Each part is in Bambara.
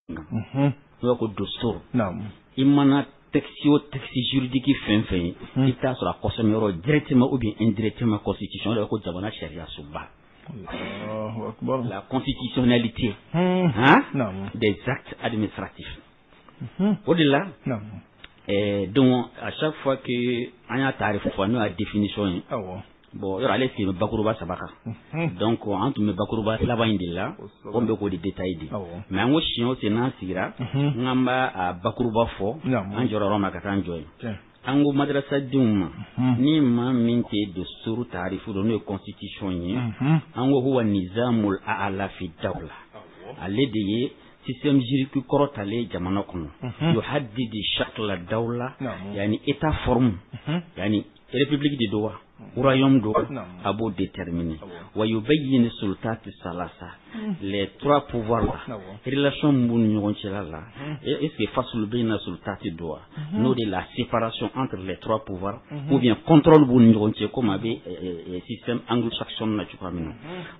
n'o ko dosor i mana texte o texte juridique fɛn fɛn ye i t'a sɔrɔ a kɔsɔn yɔrɔ directement ou bien indirectement constitution dɔ ko jamana sariya sunba. La constitutionnalité des actes administratifs. Au-delà, donc à chaque fois que on a tarif fois nous a définition bon il y a les films bakuruba sabaka donc on te met bakuruba là-bas indila on be ko de détails di mais en chien c'est nan sigira ngamba a bakuruba fo an jororo makata njoy ango madrasa dum ni ma minti de suru tarifu do no constitution yi ango huwa nizamul a'la fi dawla alladhi système juridique korotale jamana kono yuhaddidi shakla dawla yani état forme yani république de droit royaume do abo déterminé wa yubayyin sultat salasa les trois pouvoirs là relation mbun ñogon ci la est-ce que fasul bayna sultat do no de la séparation entre les trois pouvoirs ou bien contrôle bu ñogon ci comme abe système anglo-saxon na ci famino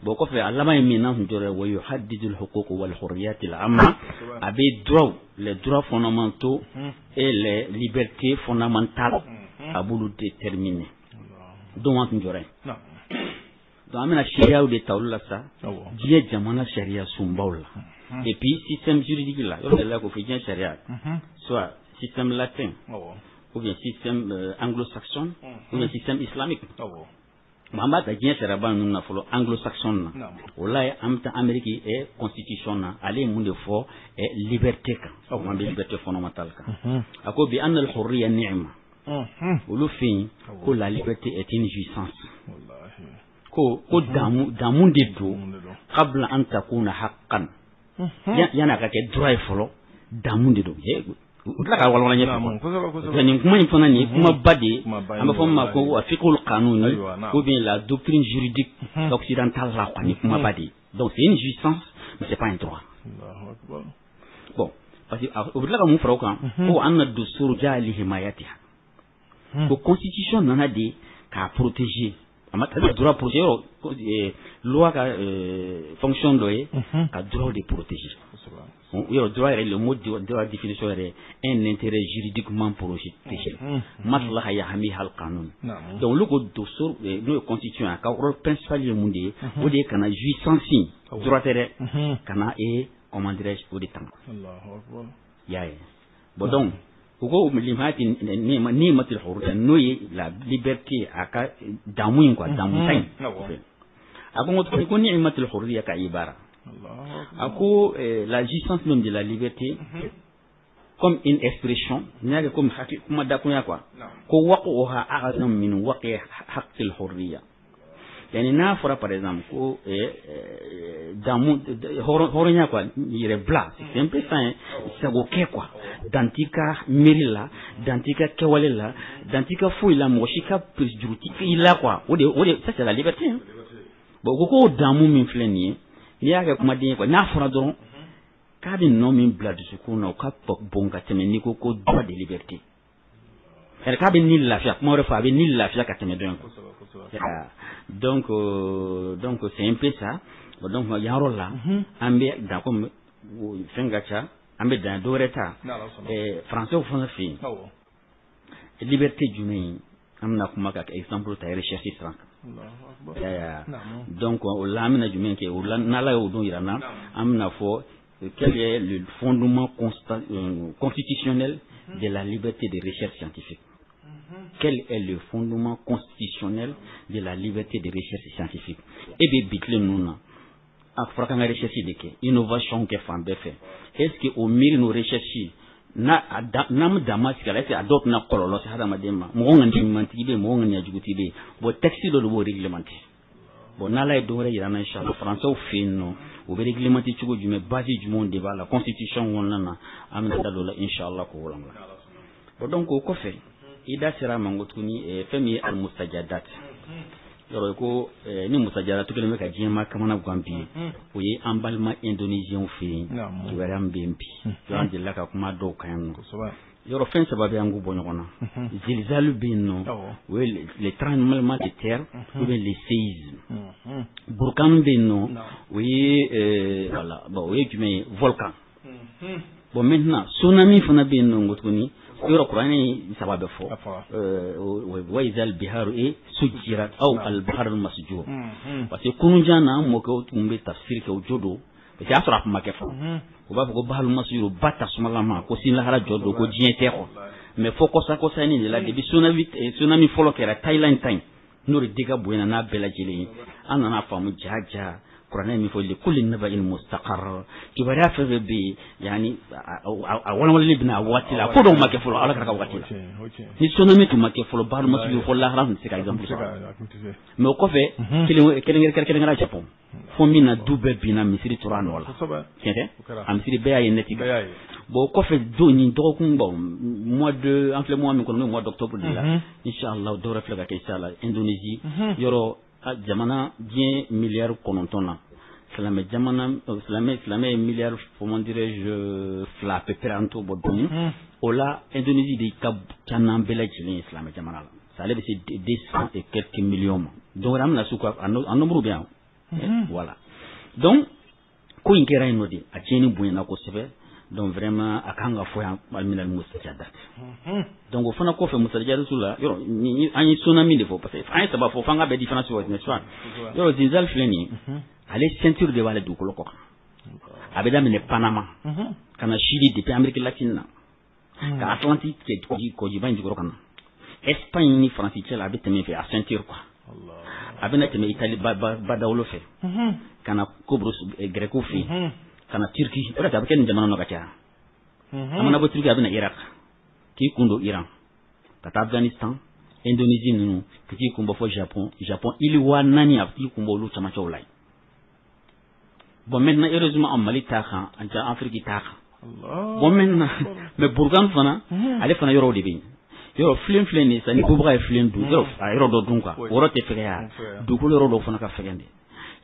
boko fe alama mina ndore wa yuhaddidu al-huquq wal hurriyat al-amma abe droit les droits fondamentaux et les libertés fondamentales abulu déterminé donc on dirait donc amena sharia ou de tawla sa die jamana sharia sumbaula et puis système juridique là il y a là ko fi sharia soit système latin ou bien système anglo-saxon ou bien système islamique mamba ta bien sharia ban na folo anglo-saxon na wallahi amta amérique et constitution na aller monde fort et liberté ka on liberté fondamentale ka akobi anna al-hurriya ni'ma Olufin ko la liberté est une jouissance ko damu de do qabla an takuna haqqan yana ka ke droit folo damu de do utla ka wala nya ko ni kuma ni fana ni kuma bade amba fama ko fiqhul qanuni ou bien la doctrine juridique occidentale la ni kuma bade donc c'est une jouissance mais c'est pas un droit. Bon parce que utla ka mu fara ko ko anna dusur jali himayatiha ko constitution nana de ka protéger amata droit protéger loi ka fonction doye ka droit de protéger yo droit est le mot de la définition est un intérêt juridiquement protégé maslaha ya hami hal qanun donc le code dosor no constitution ka rôle principal du monde o de kana jouissance droit tere kana et comment dirais-je au temps Allahu akbar yaye bon donc ko limati ni matul hurriya noye la liberté aka damu quoi damu tay ako ko ni matul hurriya ka ibara ako la jouissance même de la liberté comme une expression nyaga comme haki kuma da kunya quoi ko waqoha a'zam min waqi haqqil hurriya yani na fora par exemple ko damu horonya quoi il bla c'est un peu ça c'est ok quoi dantika mirila dantika kewalela dantika fuila moshika prisjuruti ila quoi ode ça c'est la liberté hein? Bon ko damu min fleni ni yake kuma din quoi na fora doron ka din no min bla de sukuna ka bonga teme ni ko droit de liberté elle ka bin ni lafia kuma refa bin ni lafia ka teme don donc c'est un peu ça donc yaro là ambe da comme fengacha ambe da doreta français au fin liberté d'humain amna kuma ka exemple ta recherche franc donc la amna d'humain ke na la o don irana amna fo quel est le fondement constitutionnel de la liberté de recherche scientifique. Quel est le fondement constitutionnel de la liberté de recherche scientifique? Et bien, bitle nous a frappé la recherche de que innovation que femme fait. Est-ce que au milieu nos recherches na nam damas kala c'est adopte na kololo c'est hada madema mo ngandi mantibe mo ngani ajugutibe bo texte do bo réglementé bon na lay do rek yana inshallah français au fin o be réglementé chugo jume base du monde débat la constitution wonna amna dalola inshallah ko wala bon donc ko fait ida sira mangotuni femi al mustajadat yoro ko ni mustajadat to kelme ka jema kamana gwambi o ye emballement indonésien fi to wara mbempi yo ande la ka kuma do kan yoro fen sababu yangu bonyona zilzalu binno oui les tremblements de terre ou bien les séismes burkan binno oui voilà bon oui tu mets volcan bon maintenant tsunami fana be no ngotuni yoro qur'ani sababe fo wa izal biharu e sujirat aw al bahr al masjur parce que kunu jana mo ko tumbe tafsir ke jodo parce que asra ma ke fo o ba ko bahr al masjur bata sumalama ko sin la hara jodo ko jiente ko mais fo ko sa ni la debi tsunami folo kera Thailand time nuri diga buena na bela jili anana famu jaja qur'ani mi fo li kulli naba'in mustaqarr kibara fa bi yani wala libna wati la ko do make folo ala ka wati ni tsunami to make folo bahr masjur fo la haram c'est exemple mais ko fe kelen ngara japon fo mina dube bina misiri turano wala kete am misiri be ay neti bon ko fe do ni do ko bon mois de en fait mois mi ko mois d'octobre de là inchallah do reflega ke inshallah Indonésie yoro jamana 10 milliards konontona Islamé jamana Islamé milliards comment dirais-je fla peperanto bodoni ola Indonésie de kanan bela jilin Islamé jamana ça allait c'est 200 et quelques millions donc ram la souka en nombre bien voilà donc ko inkera inodi a tieni buena ko sebe donc vraiment akanga foya alminal mustajadat donc fana ko fe mustajadat sula yoro ni ani tsunami de fo parce que ay saba fo fanga be différence wa ne soit yoro zinzal fleni ale ceinture de wala du ko ko abeda mine Panama kana Chili depuis Amérique latine ka Atlantique ko jiban jigoro kana Espagne ni France cela abeta me fe a ceinture quoi abena teme Italie ba dawlo fe kana Kobros Greco fi kana Turquie ora ta ken jamana no kacha amana bo Turquie abena Iraq ki kundo Iran kata Afghanistan Indonésie nunu ki kumbo fo Japon ili wanani afti kumbo lu chama chawlai bon maintenant heureusement en Mali ta khan en Afrique ta khan bon maintenant mais Bourgan fana ale fana yoro de bi yoro flen ni sani ko bra flen du yoro do dun quoi woro te fega du ko yoro do fana ka fegende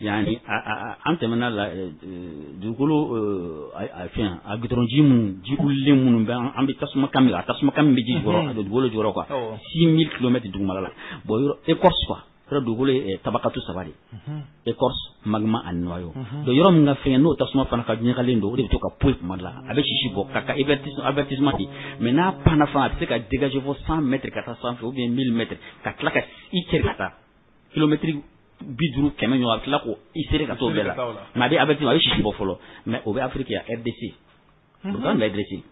yani antemana la du ko fin a gidronji mun ji ulle mun ba ambi tasuma kammi ji goro do golo joro quoi 6000 km du malala bo yoro écorce quoi do golo tabakatu sabari écorce magma an noyo do yoro nga fe no tasuma fana ka nyi kalendo de to ka point mala abe chichi bo kaka avertissement mais na pana fa c'est ka dégager vos 100 mètres 400 ou bien 1000 mètres ka klaka ikirata kilométrique biduru keme nyo atla ko isere ka to bela ma be avertissement abe chichi bo folo mais au Afrique ya RDC pourtant la RDC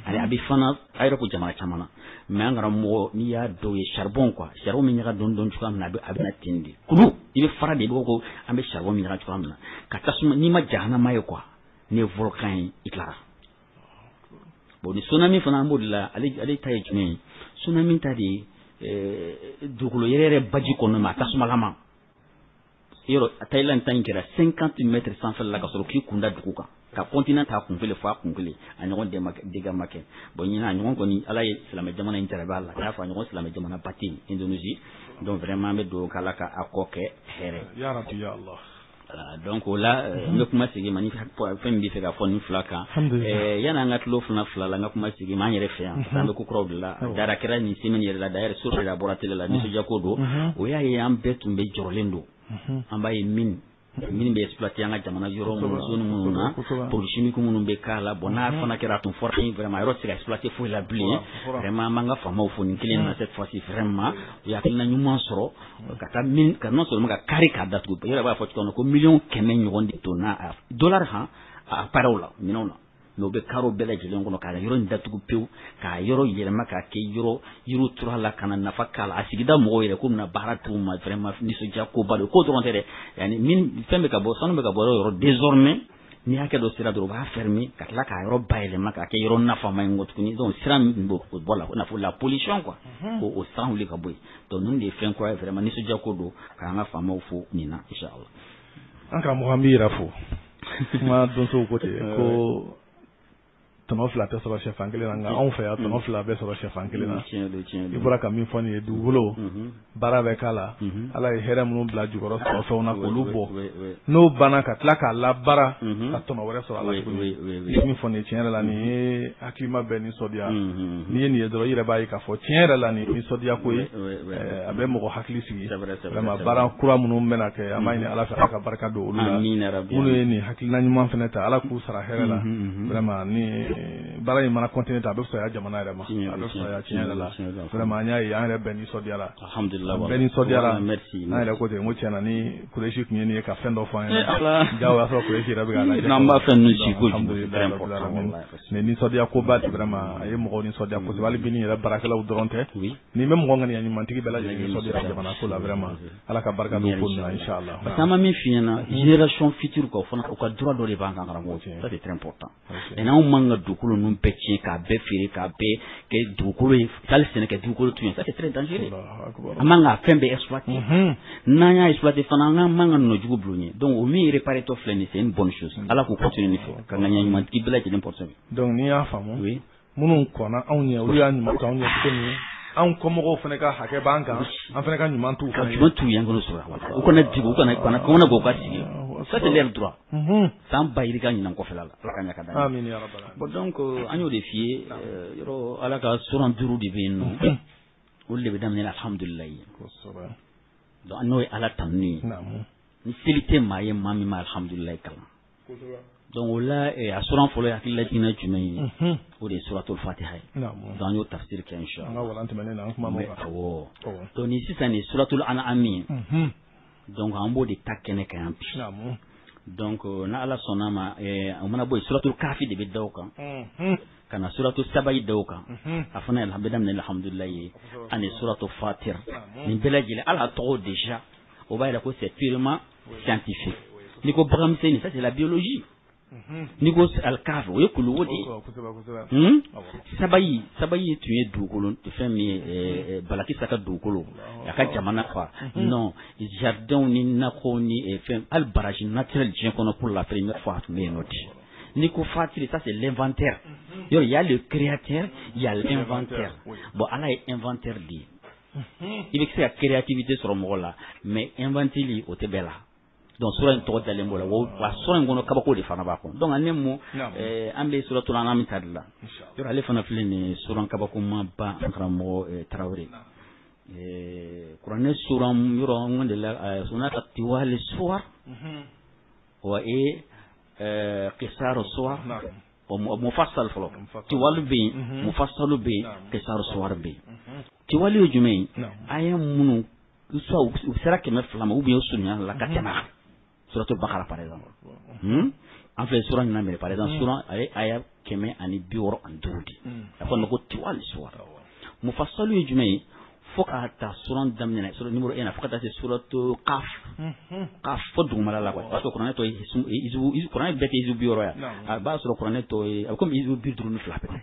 ale abi fana ayro ko jama chamana mais ngara mo ni ya do ye charbon quoi charbon mi nyaka don chuka na be abina tindi kulu ibe fara de ko ambe charbon mi nyaka chuka na ka tasuma ni ma jahana maye quoi ne volcan iklara bon ni tsunami fana modla ale taye jini tsunami tadi dukulo yere baji ko no ma tasuma lama yoro Thailand tankira 50 mètres sans faire la kasoro ki kunda dukuka ka continent ta kunfele fa kunfele anyon de gamake bon ni anyon ko ni ala islam jamana interabala ya fa anyon islam jamana pati Indonésie donc vraiment me do kala ka akoke here ya rabbi ya Allah donc là me kuma sigi mani fem bi fega foni flaka yana ngatlo funa flala ngakuma sigi mani refa sambe ku crowd la dara kira ni simen yere la daire sur la boratele la ni so jakodo o ya yam betumbe jorlendo ambaye min be exploiter anga jamana yoro mo zone mo na produit chimique mo be kala bona fana kera ton fortin vraiment yoro c'est exploiter faut la blé vraiment manga fama au foni kilen na cette fois-ci vraiment ya kilna nyuma soro kata min ka non seulement ka kari ka datu yoro ba foti ko million kemen nyondi to na dollar ha a parola minona no be karo bela jelen ngono kala yoro ndatugo pew ka yoro yelema ka ke yoro turala kana nafakala asigida mo yere ko na baratu ma vraiment niso jako balo ko dorontere yani min fembe ka bo sanu be ka bo yoro désormais ni hake do sira do ba fermer ka la ka yoro baile ma ka ke yoro nafa ma ngot kuni donc sira mbo bola na la pollution quoi ko o san le ka boy donc nous des fin quoi vraiment niso jako do ka nga fama fo nina inshallah ankara mo hambi rafo ma don so côté ko tɔnɔ fila tɛ sɔrɔ sɛfan kelen na nka anw fɛ yan tɔnɔ fila bɛ sɔrɔ sɛfan kelen na i bɔra ka min fɔ nin ye dugukolo baara bɛ k'a la ala ye hɛrɛ minnu bila jukɔrɔ sɔrɔfɛnw na k'olu bɔ n'o banna ka tila k'a labaara ka tɔnɔ wɛrɛ sɔrɔ a la tuguni min fɔ nin tiɲɛ yɛrɛ la nin ye hakilima bɛɛ nisɔndiya n'i ye nin ye dɔrɔn i yɛrɛ b'a ye k'a fɔ tiɲɛ yɛrɛ la nin nisɔndiya ko ye a bɛ mɔgɔ hakili sigi vraiment baara kura minnu bɛna kɛ an b'a ɲini ala fɛ ala ka barika don olu la minnu ye nin hakilina ɲuman fana ta ala k'u sara hɛrɛ la vraiment ni baara in mana continuer ta a bɛ fisaya jamana yɛrɛ ma a bɛ fisaya tiɲɛ yɛrɛ la vraiment an y'a ye an yɛrɛ bɛɛ nisɔndiyara bɛɛ nisɔndiyara an yɛrɛ ko ten n ko tiɲɛna ni Kureshi tun ye nin ye ka fɛn dɔ fɔ an ye jago y'a sɔrɔ Kureshi yɛrɛ bɛ k'a lajɛ n'an b'a fɛ ninnu si ko mais nisɔndiya koba de vraiment a ye mɔgɔw nisɔndiya kosɛbɛ hali bi ni yɛrɛ baarakɛlaw dɔrɔn tɛ nin bɛ mɔgɔ ŋaniya ɲumantigi bɛɛ lajɛlen nisɔndiyara jamana ko la vraiment ala ka barika don ko na inchallah parce que an ma min f'i ɲɛna génération future ka o fana u ka droit dɔ de b'an kan karamɔgɔ ça c'est très important et n'anw man ka dugukolo ninnu bɛɛ tiɲɛ k'a bɛɛ feere k'a bɛɛ kɛ dugukolo ye hali sɛnɛkɛ dugukolo tun ye ça c'est très dangereux an man ka fɛn bɛɛ exploiter n'an y'a exploiter fana an man ka nɔjugu bila u ɲɛ donc o min réparé tɔ filɛ nin c'est une bonne chose ala k'o continuer nin fɛ ka ŋaniya ɲumantigi bɛɛ lajɛlen porte donc n'i y'a faamu minnu kɔnna anw ɲɛ olu y'a ɲuman k'anw ɲɛ cogo min anw kɔmɔgɔw fana ka hakɛ b'an kan an fana ka ɲuman t'u fana ye ka ɲuman t'u ye an k'olu sɔrɔ u kana digi u kana k'u ka sigi ça c'est leur droit san ba yirika ɲinan kɔfɛla la ala ka ɲa ka da amin ya rabbal bon donc an y'o de f'i ye yɔrɔ ala ka suran 5 de bɛ yen nɔ olu de bɛ daminɛ alhamdulilayi donc n'o ye ala tanu ye ni seli tɛ maa ye maa min ma alhamdulilayi kalan donc o la a suran fɔlɔ ye hakili lajiginɛ jumɛn ye o de ye suratul fatiha ye donc an y'o tafsir kɛ inchallah awɔ donc ni sisan ni suratul an'am ye donc an b'o de ta kɛnɛ kan yan bi donc na ala sɔnna ma o mana bɔ yen suratul kafi de bɛ da o kan ka na suratul sabayi da o kan a fana ye bɛ daminɛ alhamdulilayi ani suratul fatir nin bɛɛ lajɛlen ala tɔgɔ déjà o b'a yira ko c'est purement scientifique n'i ko baganmisɛnnin ça c'est la biologie n'i ko alikaafi o ye kuluwo de ye sabayi tun ye dugukolo fɛn min ye balakisa ka dugukolo a ka jamana quoi non jardin ni nakɔw ni fɛn hali barrage naturel diɲɛ kɔnɔ pour la première fois a tun bɛ yen nɔ ten n'i ko fatiri ça c'est l'inventaire yɔrɔ il y a le créateur il y a l'inventaire bon ala ye inventaire de ye i bɛ se ka créativité sɔrɔ mɔgɔ la mais inventili o tɛ bɛɛ la donc sura in tɔgɔ dalen b'o la wa sura in kɔnɔ kabako de fana b'a kɔnɔ donc ne mo an bɛ suratul an'am ta de la yɔrɔ ale fana filɛ nin ye sura kabako ma ban an karamɔgɔ Tarawele kuranɛ sura yɔrɔ n de la suna ka tiwali suwar wa qisar suwar wa mufassal fɔlɔ tiwali bɛ yen mufassalu bɛ yen qisar suwar bɛ yen tiwali ye jumɛn ye a ye minnu soit u sera 200 ma ou bien u surunya la ka tɛmɛ suratul Baqara par exemple an filɛ sura ɲuman minɛ par exemple sura a ye aya 165 de a fɔ ko tiwali suwar mufassalu ye jumɛn ye fo ka taa sura daminɛ sura numéro 1 fo ka taa se suratul qaf fo dugumala la quoi parce que kuranɛ tɔ ye kuranɛ bɛɛ tɛ izubu yɔrɔ ya a b'a sɔrɔ kuranɛ tɔ ye a bɛ komi izubu 52 peut-être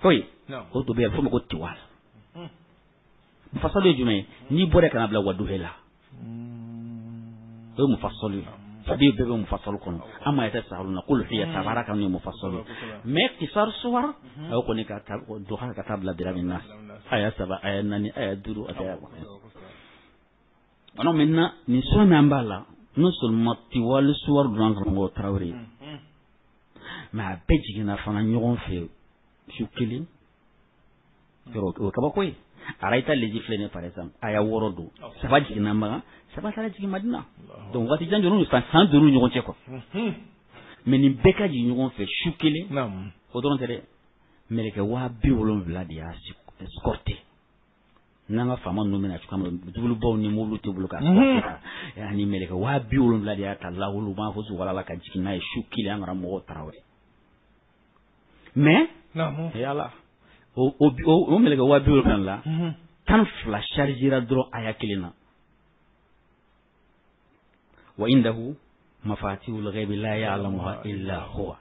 foyi o to bɛ yen a bɛ fɔ ma ko tiwali mufassal ye jumɛn ye n'i bɔra kana bila waduhe la o ye mufassal ye sabi bɛɛ bɛ mufassal kɔnɔ an ma yɛrɛ saharuna k'olu hiya tabaraka ni mufassal mais qisar suwar a y'o kɔni ka taa duha ka taa bila birabi nas aya 7 aya 4 aya 5 aya 6 alors maintenant ni sura min an b'a la non seulement tiwali suwar dɔrɔn karamɔgɔ Tarawele mais a bɛɛ jiginna fana ɲɔgɔn fɛ su kelen yɔrɔ o kabako ye araita leji filɛ par exemple aya 6 don 3 jiginna Makan 3 taara jigin Madina donc waati jan jɔrɔ san 5 ɲɔgɔn cɛ quoi mais nin bɛɛ ka jigin ɲɔgɔn fɛ su kelen o dɔrɔn tɛ dɛ mɛlɛkɛ 70,000 de y'a escorté n'an ka faama ninnu bɛna cogoya min na dugubaw ni mobili tɛ bolo k'a escorté ani mɛlɛkɛ 70,000 de y'a ta lawolo b'a fɔ suwala la ka jigin n'a ye su kelen an karamɔgɔ Tarawele mais yala o mɛlɛkɛ 70,000 la 12 chargera dɔrɔn aya kelen na wa indahu mafatihul ghaibi la ya'lamuha illa huwa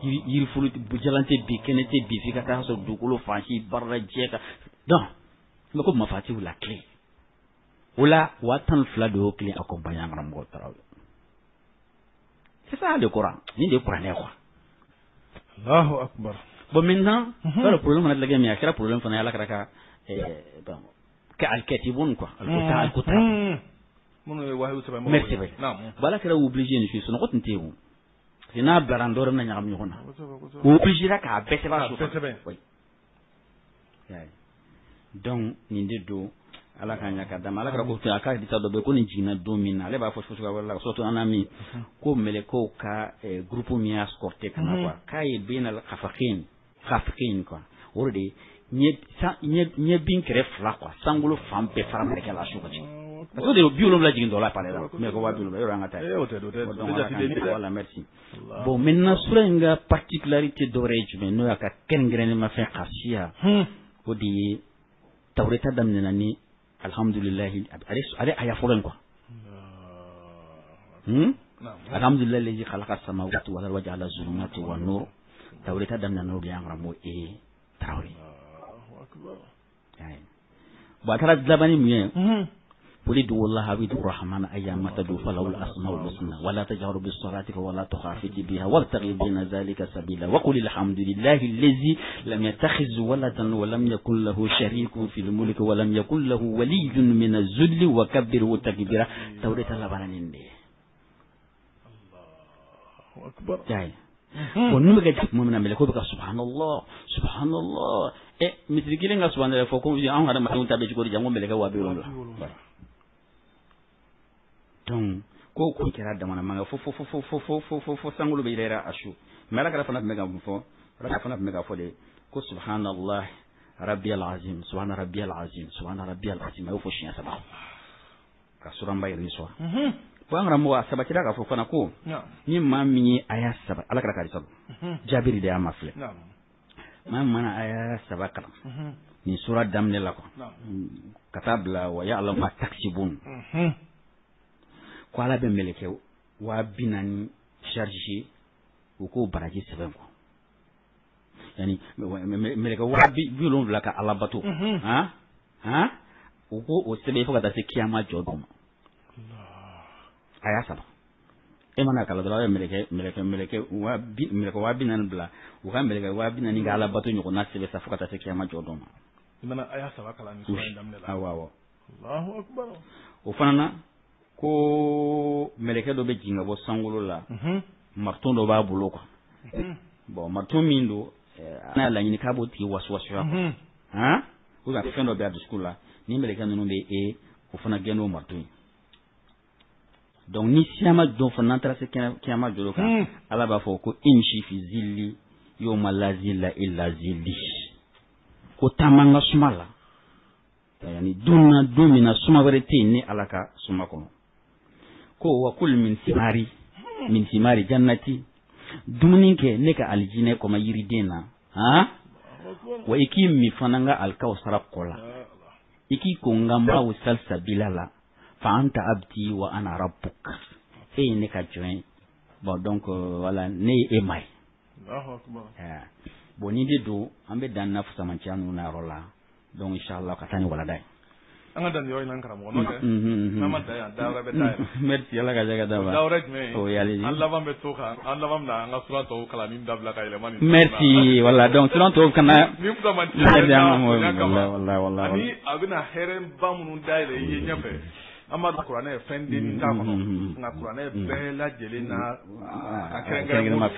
yiri furu jalante bi kɛnɛ tɛ bi f'i ka taa sɔrɔ dugukolo fansi barra jɛ ka donc mais ko mafatihul la clé o la 12 de y'o clé accompagné an karamɔgɔ Tarawele C'est ça le Coran. Ni de Coran quoi. Allahu Akbar. Bon maintenant, le problème on a de la game, il y a quel problème on a la kraka bon ka al-katibun quoi. Al-kutab. Merci. Voilà que là obligé ni suis on continue où. C'est na blarandor na nyam nyona. Obligé là ka bese ba so. Oui. Donc ni de do ala ka nyaka dama ala ka ko ta ka di do be ko ni jina do min ale ba fo fo wala so to anami ko meleko ka groupe mi escorté kana quoi kay bin al khafaqin quoi orde nye bin kere fla quoi sangulo fam pe fara meleke la shu ko parce que de biolom la jigin do la parler mais ko wa biolom yo nga tay voilà merci bon maintenant surenga particularité d'origine mais no aka kengren ma fe khasiya odi tawreta damna ni alhamdulillah ale aya folen quoi alhamdulillah alladhi khalaqa as-samawati wal arda wa ja'ala az-zulumati wan nur tawreta damna no bi angramo e tawri ba tara labani miye قل والله عبيد الرحمن أيام تدعو فله الأسماء الحسنى ولا تجهر بالصلاة ولا تخافت بها وابتغي بين ذلك سبيلا وقل الحمد لله الذي لم يتخذ ولدا ولم يكن له شريك في الملك ولم يكن له ولي من الذل وكبره تكبيرا توريت لبنان الله أكبر جاي ونمك مؤمنا ملكو بك سبحان الله مثل كلنا سبحان الله فكم أنا هذا ما كنت أبي جامو ملكا وابيرون donc ko kira da mana manga fo sangulu be lera ashu mala kala fana mega fo raka fana mega fo de ko subhanallah rabbiyal azim subhana rabbiyal azim ay fo shiya sabah ka suran bay riso ko an ramu wa sabati daga fo fana ko ni mammi aya sabah ala kala kari sabo jabiri de amafle mam mana aya sabah kala ni sura damne la ko katabla wa ya'lam ma taksibun ko ala be meleke wa binani chargé o ko baraji seben ko yani meleke wa bi lon la ka ala bato o ko o sebe fo ka ta se kiyama jodom aya saba e mana kala dala meleke wa binani bla o ka meleke wa binani ga ala bato nyoko na sebe sa fo ka ta se kiyama jodom mana aya saba kala ni so ndamne la awawo Allahu akbar o fanana ko meleke do be jinga bo sangulo la marton do ba bulo ko bon marton min do na la ni ka bo ti waswasu ko ga fendo be adu skula ni meleke no be o fana geno marton donc ni siama do fana trase kiama jolo ka ala ba fo ko inshi fi zilli yawma la zilla illa zilli ko tamanga sumala yani dunna domina suma barete ni alaka suma kono ko wa kul min simari jannati dumuni ke ne ka aljine ko ma yiridena wa iki mi fananga alkausara kola iki ko ngamba usal sabilala fa anta abdi wa ana rabbuk ne ka join bon donc voilà ne e mai Allahu akbar bon ni de do ambe dan na fusa manchanu na rola donc inshallah katani wala dai anga dan yoy nan karamo no ke mama daya dawra be daya merci yalla ga jaga dawa dawra me o yali Allah vam be to kan Allah vam na anga sura to kala min dabla kay le mani merci wala donc sura to kana nim ko man wallahi ani abina heren bamunu dai le ye nyafe amma Qur'an e fendi ni ta ko na Qur'an e bela jelina akrengra ma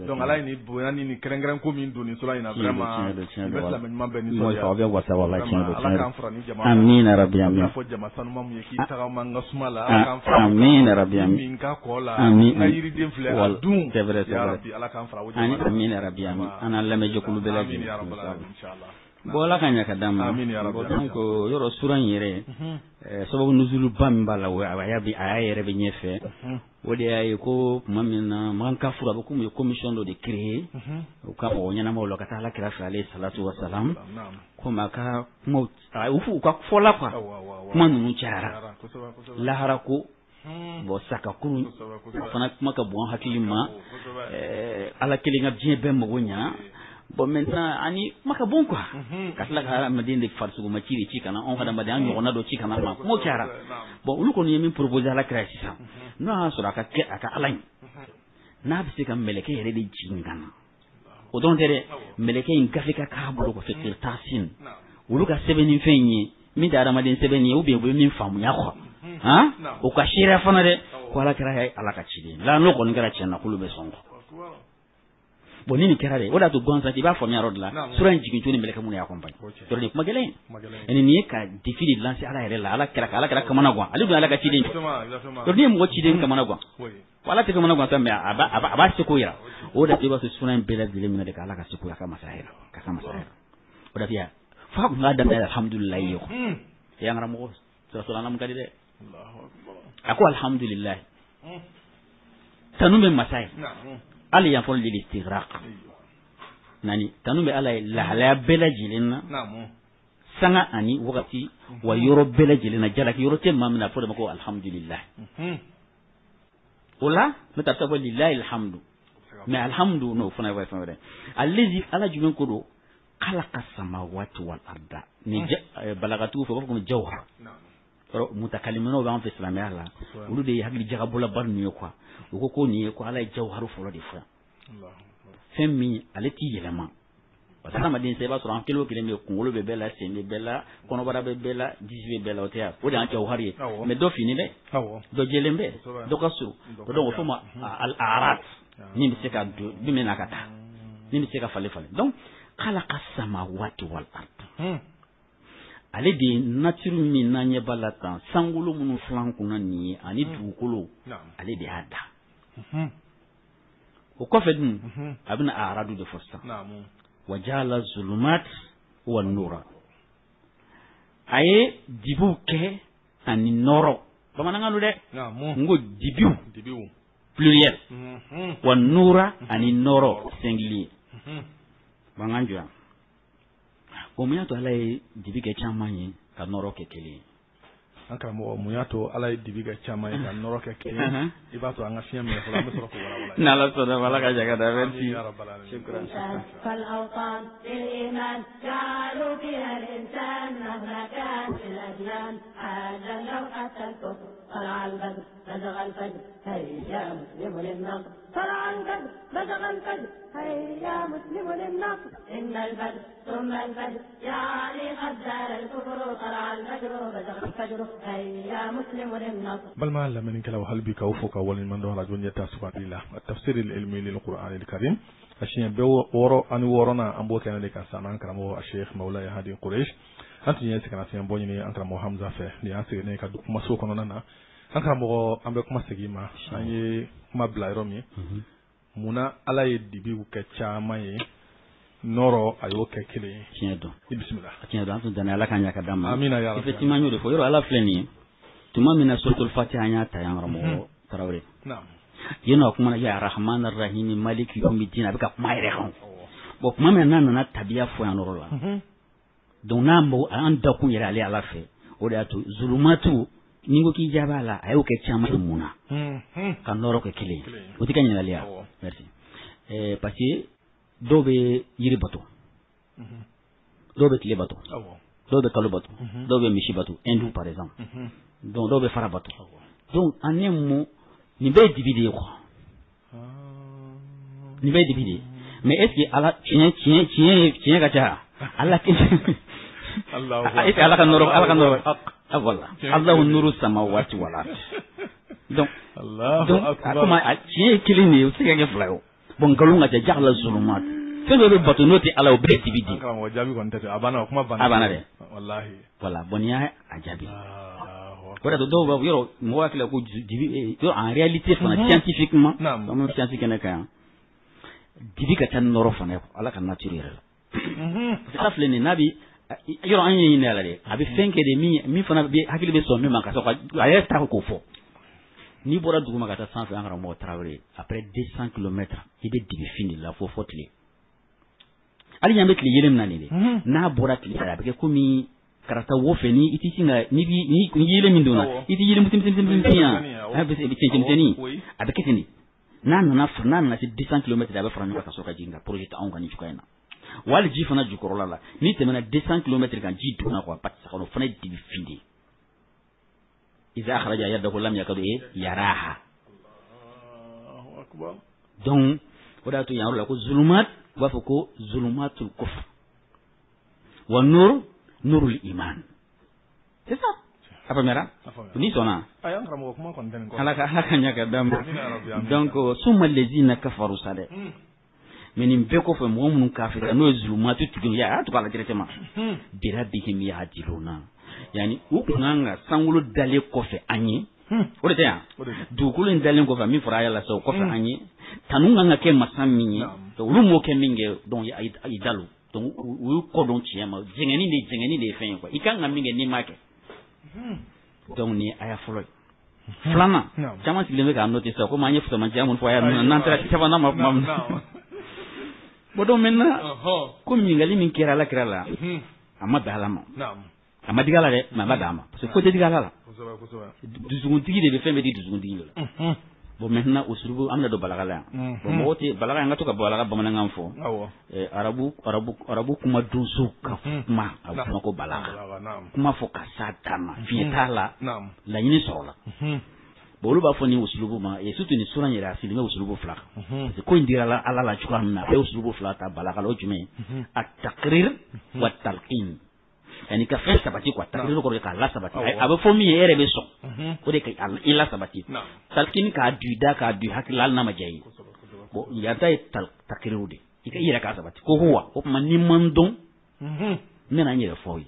donc ala ni boyani ni krengra ko min doni sura ina vraiment bela men mambe ni so ya wasa wallahi ala kan frani jama amin rabbi amin fo jama sanu mam yeki taga manga sumala kan frani amin rabbi amin min ka kola amin ayiri dem fle adun c'est vrai ya rabbi ala kan fra wajama amin rabbi amin ana lame jokulu bela amin ya rabbal alamin inshallah bola kanya kadama amin ya rabbi donc yoro suran yere sababu nuzulu bambala wa ayabi ayere be nyefe wodi ay ko mamina man ka fura ko mu commission do de créer o ka o nyana mo lokata ala kira fa alayhi salatu wassalam ko maka mo ufu ka fola kwa man nu chara la harako bo saka kuru fana maka bon hakilima ala kelinga bien be mo wonya bon maintenant ani maka bon quoi katla ka madine de farsu ma ciri ci kana on hada madan yo na do ci kana ma mo cara bon lu ko ni min proposer la création no sura ka ke aka alain n'a bɛ se ka mɛlɛkɛ yɛrɛ de jigin ka na o dɔrɔn tɛ dɛ mɛlɛkɛ in gafe ka k'a bolo ko fiqh tahsin olu ka sɛbɛnni fɛn ye min tɛ adamaden sɛbɛnni ye ou bien u bɛ min faamuya quoi han o ka seereya fana dɛ ko ala kɛra ye ala ka ciden la n'o kɔni kɛra tiɲɛ na k'olu bɛ sɔn quoi bon ni nin kɛra dɛ o de y'a to gansan i b'a faamuya yɔrɔ de la sura in jigin to ni mɛlɛkɛ minnu y'a accompagne yɔrɔ de kuma gɛlɛn nin ye ka défi de lancer ala yɛrɛ la ala kɛra kamana gan ale dun ala ka ciden yɔrɔ ni ye mɔgɔ ciden kamana gan ala tɛ kamana gan sa mais a b'a seko yira o de i b'a sɔrɔ sura in bɛɛ lajɛlen minɛ de k'ala ka seko y'a ka masaya yira o de fiya fa kun ka daminɛ alhamdulilayi ye quoi y'an karamɔgɔ sɔrɔ mun ka di dɛ a ko alhamdulilayi tanu bɛ masa ye hali yan fɔlɔ de istighraq nani tanu bɛ ala ye lahalaya bɛɛ lajɛlen na sanga ani wagati wa yɔrɔ bɛɛ lajɛlen na jalaki yɔrɔ tɛ maa min na fɔ de ma ko alhamdulilayi o la ne ta fɔ lillahi alhamdu mais alhamdu n'o fana ye fɛn wɛrɛ allazi ala jumɛn ko don khalaqa samawati wal arda ni balagatigiw fɛ u b'a fɔ ko jawhar mutakallimina b'an fɛ silamɛya la olu de ye hakili jagabɔlaba ninnu ye quoi u ko nin ye ko ala ye jawharu fɔlɔ de fɔ fɛn min ale t'i yɛlɛma parce que adamaden sa i b'a sɔrɔ an kelen o kelen bɛ kunkolo bɛ bɛɛ la sen bɛ bɛɛ la kɔnɔbara bɛ bɛɛ la disi bɛ bɛɛ la o tɛ yan o de y'an jawharu ye mais dɔ fini bɛ dɔ jɛlen bɛ dɔ ka surun donc o fɔ ma al-a'rat min bɛ se ka don min bɛ na ka taa min bɛ se ka falen donc khalaqa samawati wal ard ale de ye nature min n'an ɲɛ b'a la tan sankolo minnu filan kunna nin ye ani dugukolo ale de y'a da o kɔfɛ dun a bɛna aradu de fɔ sisan wa ja'ala zulumat wa nura a ye dibiw kɛ ani nɔrɔ bamanankan don dɛ n ko dibiw pluriel wa nura ani nɔrɔ singulier bangan jɔ o mun y'a to ala ye dibi kɛ caman ye ka nɔrɔ kɛ kelen ye an karamɔgɔ mun y'a to ala ye dibi kɛ caman ye ka nɔrɔ kɛ kelen i b'a sɔrɔ an ka fiɲɛ minɛ fɔlɔ an bɛ sɔrɔ k'o walawala n'ala sɔnna ala ka jaga da merci shukran فالأوطان للإيمان جعلوا فيها الإنسان مهما كان في الأديان حاجا لو أتى الكفر طلع البدر بزغ الفجر هيا مسلم للنصر طلع البدر بزغ الفجر هيا مسلم للنصر إن البدر ثم الفجر يعني قد زال الكفر طلع الفجر بزغ الفجر هيا مسلم للنصر بل ما لمن كلا وهل بك وفك أول من دون رجل يتسبح لله التفسير العلمي للقرآن الكريم الشيخ بورو أن ورونا أبو كان لك سنان كرمو الشيخ مولاي هادي قريش أنت ينسى كنا سينبوني أنت كرمو حمزة فيه لأنسى نيكا مسو كنونا أنت كرمو أمبك مسجيما أي ما بلايرومي muna ala ye dibiw kɛ caman ye nɔrɔ a y'o kɛ kelen ye tiɲɛ don i bisimila tiɲɛ don an tun danna ala ka ɲa ka d'an ma amina ya rabbi effectivement y'o de fɔ yɔrɔ ala filɛ nin ye tuma min na suratul fatiha an y'a ta yan karamɔgɔ tarawele yen nɔ kuma na ya rahman rahim maliki yawmiddin a bɛ ka kuma yɛrɛ kan bon kuma min n'a nana tabiya fɔ yan yɔrɔ la donc n'an b'o an dakun yɛrɛ ale ala fɛ o de y'a to zulumatu ni ko k'i jaabi a la a y'o kɛ caman ye mun na ka nɔrɔ kɛ kelen ye o tɛ kɛ ɲininkali ya merci parce que dɔw bɛ yiri bato dɔw bɛ tile bato dɔw bɛ kalo bato dɔw bɛ misi bato hindu par exemple donc dɔw bɛ fara bato donc an ye mun nin bɛɛ ye dibi de ye quoi nin bɛɛ ye dibi de ye mais est ce que ala tiɲɛ ka ca ala est ce que ala ka nɔrɔ ah voilà Allahu nuru samawati wal ard donc comme tiɲɛ ye kelen de ye o tɛ se ka kɛ fila ye bon nkalon ka ca ja'ala zulumat fɛn dɔ bɛ bato n'o tɛ ala o bɛɛ ye dibi de ye jaabi kɔni tɛ a banna kuma banna a banna dɛ wallahi voilà bon n'i y'a jaabi o de dɔw b'a fɔ yɔrɔ mɔgɔ hakili la ko dibi yɔrɔ en réalité fana scientifiquement comme science kɛnɛ kan yan dibi ka ca nɔrɔ fana ye ala ka nature yɛrɛ la parce que filɛ nin n'a bi yɔrɔ an ye ɲini ala de a bɛ fɛn kɛ de min fana bɛ hakili bɛ sɔn min ma ka sɔrɔ a yɛrɛ ta k'o fɔ n'i bɔra duguma ka taa sanfɛ an karamɔgɔ tarawele après 200 kilomètres i bɛ digi fin de la fo tile hali ɲan bɛ tile yelen min na nin de n'a bɔra tile fɛ a bɛ kɛ komi karata wo fɛ ni i tɛ sin ka ni yelen min donna i tɛ yelen misɛnnin yan a bɛ cɛncɛnmisɛnnin a bɛ kɛ ten de n'a nana se 200 kilomètres a bɛ fara ɲɔgɔn kan ka sɔrɔ ka jigin ka projet ta anw kan nin cogoya in na wali ji fana jukɔrɔla la n'i tɛmɛna 200 kilomètres kan ji donna quoi pati sakɔnɔ fana ye dibi fin de iza akhraja yadahu lam yakadu yaraha donc o da to yaro la ko zulumat wa fa ko zulumatul kufr wa nur nurul iman c'est ça apa mera ni sona ayan karamo kuma kon den ko halaka nyaka dam donc summa allazina kafaru sade menin be ko fe mo mun kafira no zulumatu tugun ya to kala directement dira bihim ya ajiluna yani u kunanga sangulo dale ko fe anye o de ya dukulin dalen ko fa mi fara yalla so ko fe anye tanunga ngake masamminyi to lu mo ke minge don ya ay dalu donc u ko don tiema jengeni de fen ko ikanga minge ni make donc ni aya folo flama chama sileme ka notice ko manye futa manje amun fo ya nan tra tava na ma bodo menna ko mi ngali min kera la amma dalama amma digala de ma badama parce que ko digala la duzuguntigi de fe me di duzuguntigi la bo maintenant usrubu amna do balagala bo moti balaga ngato ka balaga bamana ngamfo arabu kuma dusu ka ma kuma ko balaga kuma fo ka satama fietala la yini sola bo lu ba fo ni usrubu ma e sutu ni sura nyira asili me usrubu flaka ko indira la ala la chukwa na e usrubu flaka balaga lo jume at-taqrir wa talqin yani ka fe sabati kwa takrir ko ka la sabati aba fo mi ere be so ko de ka ila sabati talkin ka du hakilal na majayi bo ya tay takriru de ika ira ka sabati ko huwa ko man ni mandon mena nyere foyi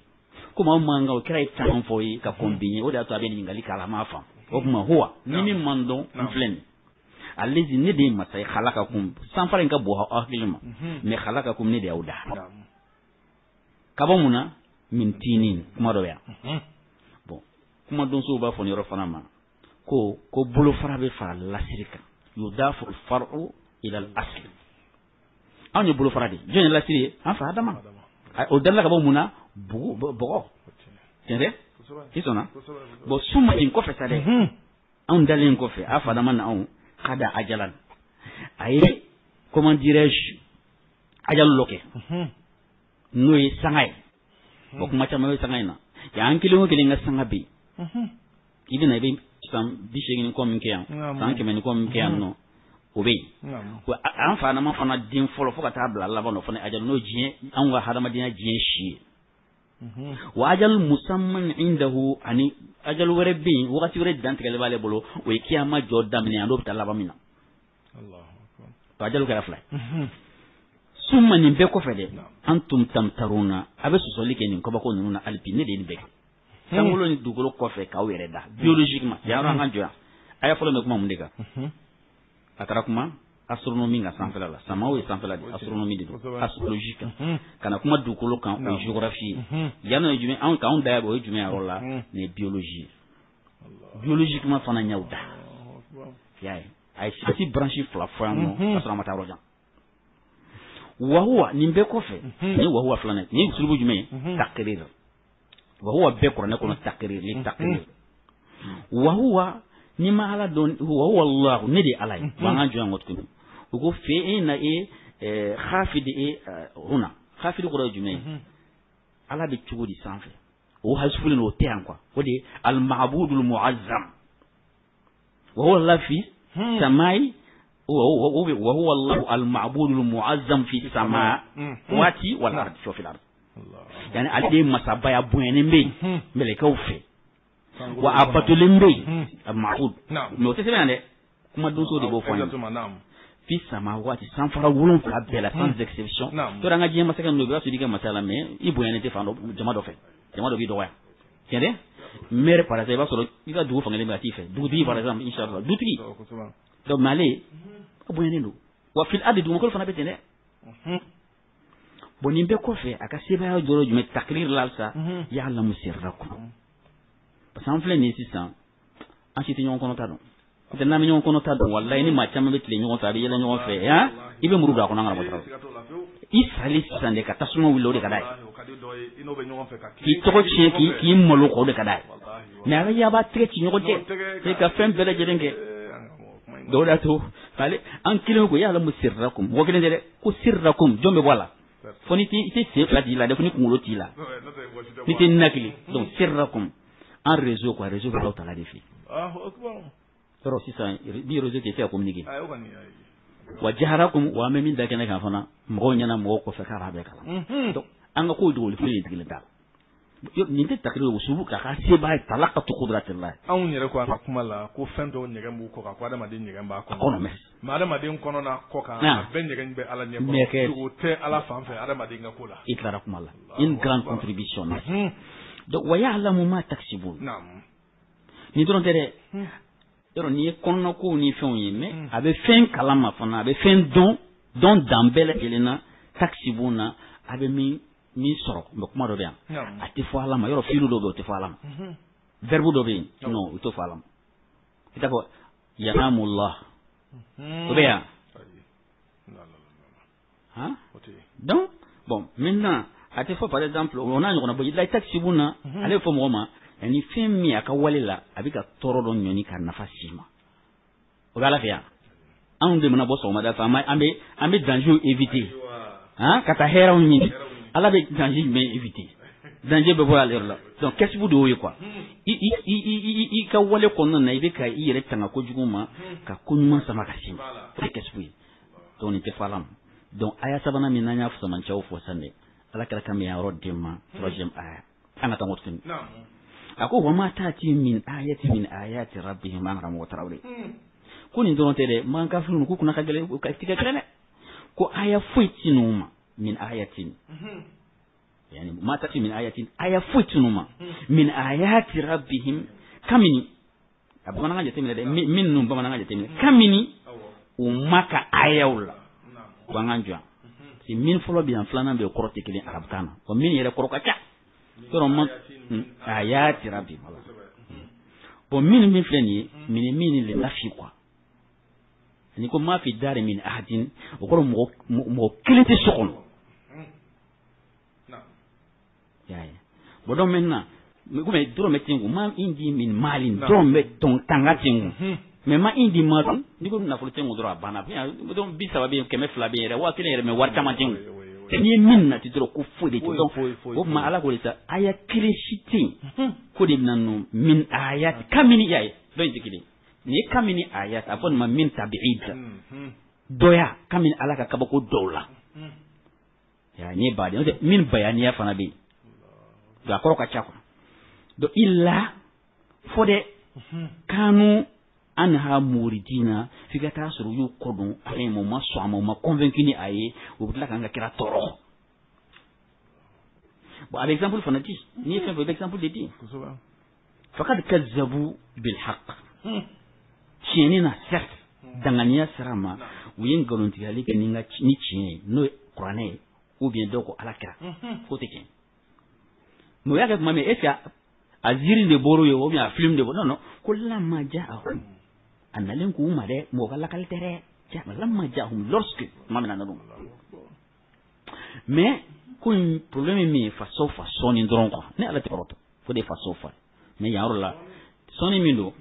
ko ma manga o kira tan foyi ka kombinye o da to abeni ngali kala mafa ko ma huwa ni mi mandon mflen alezi ne de masai khalaka kum san farin ka bo ha akilma me khalaka kum ne de auda kabamuna min tinin kuma do ya bon kuma don so ba fo ni ro fana ma ko bolo fara be fara lasirika yudafu al-far'u ila al-asl an bolo fara de jeni lasiri an fa adama o dalla ka muna bugo tende kisona bo suma in ko fe sade an dalin ko fe afa adama na an kada ajalan ayi comment dirais-je ajal loke noy sangay ko kuma chama we sangay na ya an kilo nga sangabi ibina be sam bishegin ko min kiyan san ke men ko min kiyan no obe ko an fa na ma fa na din folo fo ka tabla Allah bano fa na ajal no jiye an wa hadama dina jiye shi wa ajal musamman indahu ani ajal warabbi wakati wore dan tigale bale bolo o kiyama jodam ni ando bitalla bamina Allahu akbar ajal ka fly summa ni be ko fede antum tamtaruna abe susoli ke ni ko ba ko nuna alpine de ni be sangulo ni dugolo ko fe ka were da biologiquement ya ran anjoya aya folo me kuma mundika atara kuma astronomie nga sanfela la samawi sanfela di astronomie de astrologique kana kuma dugolo kan o géographie yana jume an ka on da bo jume arola ne biologie biologiquement fana nyawda yaay ay si branche fla no asra mata roja wa huwa nimbe ko fe ni wa huwa flana ni sulubu jume takrir وهو بكر نكون تقرير للتقرير وهو نما على دون هو الله ندي علي وانا جوان وتكون وكو في ان خافض هنا خافض قرا جمعي على بتشغو دي سانف هو حسفل نو تيان كو ودي المعبود المعظم وهو الله في سماي وهو الله المعبود المعظم في السماء واتي والارض شوف الارض yani alde masabaya buene mbe mbele ka ufe wa abatule mbe ma'ud no te sebane kuma don so de bo fani fi samawati sans fara wulun fa bela sans exception to ranga jema masaka no bi asudi ka masala me ibuene te fando jama do fe jama do bi do wa kende mere par exemple solo ida du fangale ba tife du di par exemple inshallah du ti do male buene no wa fil adi du ko fana betene bonin be ko fe aka seba ya joro jume takrir lalsa ya Allah musirrakum parce en plein ici ça en chiti nyon kono tado de na nyon kono tado wallahi ni ma chama betle nyon tado yela nyon fe ha ibe muruga ko ngara botra isali sande ka tasuma wilo de kadai ki to chien ki molo ko de kadai mais ala ya ba tre ti nyon te ka fem bele jedenke do da to fale an kilo ko ya Allah musirrakum wo kene de ko sirrakum jombe wala foni ti c'est la dit la de foni kungulo ti la ni ti nakili donc sirrakum en réseau quoi réseau va ta la défi ah akbar pero si ça bi réseau qui fait à communiquer wa jaharakum wa ma min dakana kan fana mɔgɔw ɲɛna mɔgɔw kɔfɛ k'a b'a bɛɛ kalan donc an ka kow dogolen foyi sigilen t'a la nin tɛ takiri usubu k'a ka se b'a ye talaqatu qudratillah anw yɛrɛ ko an ka kuma la ko fɛn dɔw ɲɛgɛn b'u kɔ kan ko adamaden ɲɛgɛn b'a kɔnɔ mais adamaden kɔnɔna kɔ kan a bɛɛ ɲɛgɛn bɛ ala ɲɛ o tɛ ala fan fɛ adamaden ka ko la i tilara kuma la une grande contribution donc wa ya'lamu ma taksibun ni dɔrɔn tɛ dɛ yɔrɔ n'i ye kɔnɔna kow ni fɛnw ye mais a bɛ fɛn kalama fana a bɛ fɛn dɔn dan bɛɛ lajɛlen na taksibun na a bɛ min sɔrɔ mɛ kuma dɔ bɛ yan a tɛ fɔ ala ma yɔrɔ filu dɔ bɛ o tɛ fɔ ala ma verbe dɔ bɛ yen non o tɛ fɔ ala ma i t'a fɔ yanamullah o bɛ yan donc bon maintenant a tɛ fɔ par exemple o n'a ɲɔgɔnna bɔ la taksibun na ale bɛ fɔ mɔgɔ ma ni fɛn min a ka wale la a bɛ ka tɔɔrɔ dɔ ɲɔni ka nafa s'i ma o bɛ ala fɛ yan anw de mana bɔ sɔgɔmada fɛ an bɛ danger éviter ka taa hɛrɛw ɲini ala bɛ danger jumɛn éviter danger bɛ bɔ ale yɔrɔ la donc kɛsibu de y'o ye quoi i ka wale kɔnɔna na i bɛ ka i yɛrɛ tanga kojugu ma ka ko ɲuman sama ka s'i ma o de kɛsibu ye donc nin tɛ fɔ ala ma donc aya sabanan min n'an y'a samancɛw fɔ sisan dɛ ala kɛra ka min yɔrɔ den ma troisième aya an ka taa ŋo tuguni a ko wa ma ta'ti min ayati rabbihim an karamɔgɔ Tarawele ko nin dɔrɔn tɛ dɛ man kafiru ko kunna ka gɛlɛn ka tigɛ kɛlɛ dɛ ko aya foyi ti ninnu ma min ayatin yani ma ta'ti min ayatin aya foyi ti ninnu ma min ayati rabbihim kamini a bamanankan jateminɛ dɛ min ninnu bamanankan jateminɛ kamini u ma ka ayaw la ko an k'an jɔ si min fɔlɔ bɛ yan filanan bɛ kɔrɔ tɛ kelen arabukan na wa min yɛrɛ kɔrɔ ka ca yɔrɔ ma ayati rabbi bon min filɛ nin ye min le lafi quoi ni ko ma fi dari min ahadin o kɔrɔ mɔgɔ kelen tɛ so kɔnɔ bon donc maintenant comme dɔrɔmɛ tengu ma indi min malin dɔrɔmɛ tanga tengu mais ma indi malin ni ko nafolo tengu dɔrɔn a banna donc 30 bɛ yen 200 bɛ yen yɛrɛ 1000 yɛrɛ mais wari caman tengu n'i ye min nati dɔrɔn ko foyi de tɛ donc o tuma ala ko de sa aya kelen si tɛ yen ko de bɛna ninnu min ayat kamini y'a ye dɔ in tɛ kelen nin ye kamini ayat a fɔ nin ma min tabi'id dɔya kamini ala ka kabako dɔw la nin ye baden n'o tɛ min bayaniya fana bɛ yen donc a kɔrɔ ka ca quoi donc illa fɔ dɛ kanu anha muridina fi ka taa sɔrɔ u y'u kɔ don a ye ma sɔn a ma u ma convaincu ni a ye u bɛ tila k'an ka kira tɔɔrɔ bon a bɛ exemple fana di n'i ye fɛn fɛn i bɛ exemple de di fakad kazzabu bil haqq tiɲɛni na certes danganiya sira ma u ye nkalontigɛli kɛ ni tiɲɛ ye n'o ye kuranɛ ye ou bien dɔw ko ala kira k'o tɛ tiɲɛ mais o y'a kɛ tuma min est ce que a ziiri de bɔr'u ye ou bien a film de bɔr'u non ko lamma ja'ahum a nalen k'u ma dɛ mɔgɔ ka lakali tɛ dɛ lamma ja'ahum lorsque tuma min na nanu mais ko in problème ye min ye faso fa sɔɔni dɔrɔn quoi ne ala tɛ kɔrɔtɔ fo de faso fa mais yan yɔrɔ la sɔɔni min don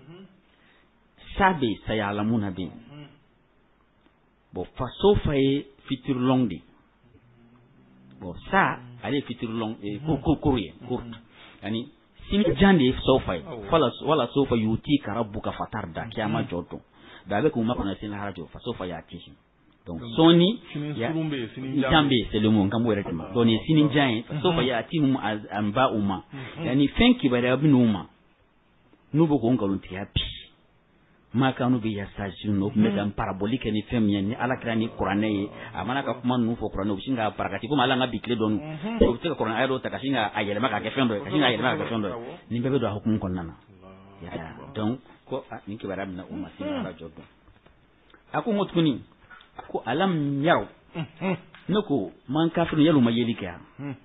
sa bɛ yen sayalamuna bɛ yen bon faso fa ye fitiri long de bon sa ale ye fitiri long kuru ye courte yani sini jan de ye sofa ye wala sofa yuti karabuka fatar da kiyama jɔ don da a bɛ k'u ma kɔnɔ sini harajo fa sofa y'a kisi donc sɔɔni jan bɛ yen c'est le mot nkan b'o yɛrɛ tɛmɛ donc nin ye sini jan ye fa sofa y'a ti mu an ba u ma yani fɛn kibaruya bɛ n'u ma n'u bɛ k'o nkalontigiya bi maa kanu bɛ yasaji n'o tun bɛ ka paraboli kɛ ni fɛn min ye ni ala kɛra ni kuranɛ ye a mana ka kuma ninnu fɔ kuranɛ u bɛ sin ka parakati komi ala an ka bi tile dɔɔni u bɛ se ka kuranɛ ayɛ dɔw ta ka sin ka a yɛlɛma k'a kɛ fɛn dɔ ye ka sin k'a yɛlɛma k'a kɛ fɛn dɔ ye nin bɛɛ bɛ don a hukumu kɔnɔna na donc ko nin kibaruya bɛ na u ma se ala jɔ dɔn a ko n ko tuguni a ko alam yaraw ne ko man kafiru yali u ma yeli kɛ yan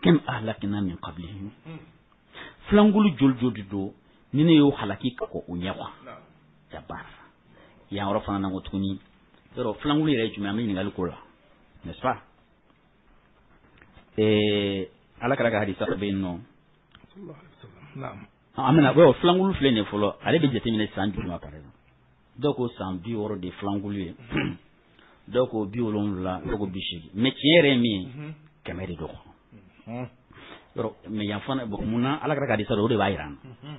kam ahlakna min qablihim filangulu joli joli don ni ne y'o halaki ka kɔ u ɲɛ quoi jabar yan yɔrɔ fana na ko tuguni yɔrɔ filangulu yɛrɛ ye jumɛn an bɛ ɲininkali k'o la n'est-ce pas ala kɛra ka hadisa dɔ bɛ yen nɔ an bɛna yɔrɔ filangulu filɛ nin ye fɔlɔ ale bɛ jateminɛ san joli ma par exemple dɔw ko san 60 de filangulu ye dɔw ko 70 dɔw ko 80 mais tiɲɛ yɛrɛ ye min ye 100 de don yɔrɔ mais yan fana bon munna ala kɛra ka hadisa dɔ o de b'a jira an na